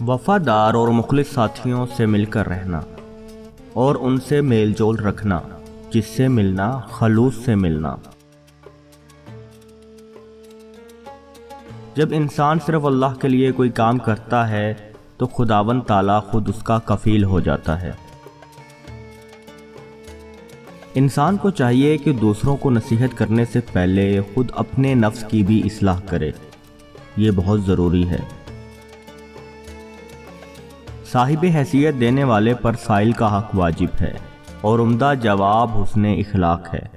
وفادار اور مخلص ساتھیوں سے مل کر رہنا اور ان سے میل جول رکھنا، جس سے ملنا خلوص سے ملنا۔ جب انسان صرف اللہ کے لیے کوئی کام کرتا ہے تو خداوند تعالیٰ خود اس کا کفیل ہو جاتا ہے۔ انسان کو چاہیے کہ دوسروں کو نصیحت کرنے سے پہلے خود اپنے نفس کی بھی اصلاح کرے، یہ بہت ضروری ہے۔ صاحب حیثیت دینے والے پر سائل کا حق واجب ہے اور عمدہ جواب حسن اخلاق ہے۔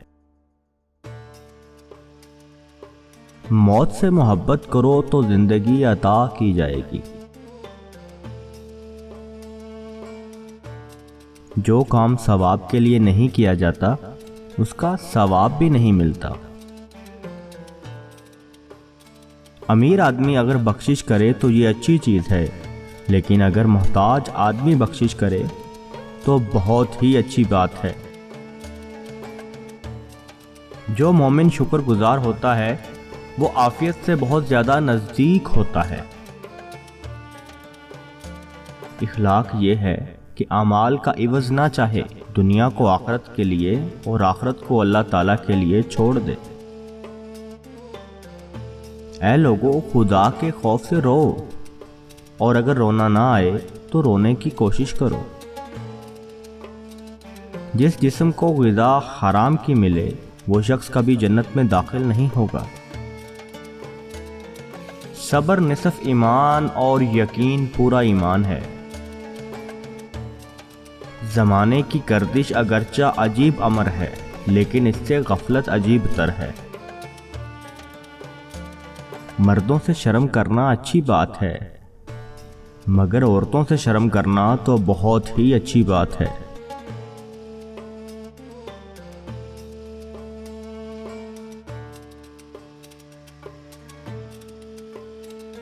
موت سے محبت کرو تو زندگی عطا کی جائے گی۔ جو کام ثواب کے لیے نہیں کیا جاتا اس کا ثواب بھی نہیں ملتا۔ امیر آدمی اگر بخشش کرے تو یہ اچھی چیز ہے، لیکن اگر محتاج آدمی بخشش کرے تو بہت ہی اچھی بات ہے۔ جو مومن شکر گزار ہوتا ہے وہ عافیت سے بہت زیادہ نزدیک ہوتا ہے۔ اخلاق یہ ہے کہ اعمال کا عوض نہ چاہے، دنیا کو آخرت کے لیے اور آخرت کو اللہ تعالیٰ کے لیے چھوڑ دے۔ اے لوگو، خدا کے خوف سے رو، اور اگر رونا نہ آئے تو رونے کی کوشش کرو۔ جس جسم کو غذا حرام کی ملے وہ شخص کبھی جنت میں داخل نہیں ہوگا۔ صبر نصف ایمان اور یقین پورا ایمان ہے۔ زمانے کی گردش اگرچہ عجیب امر ہے، لیکن اس سے غفلت عجیب تر ہے۔ مردوں سے شرم کرنا اچھی بات ہے، مگر عورتوں سے شرم کرنا تو بہت ہی اچھی بات ہے۔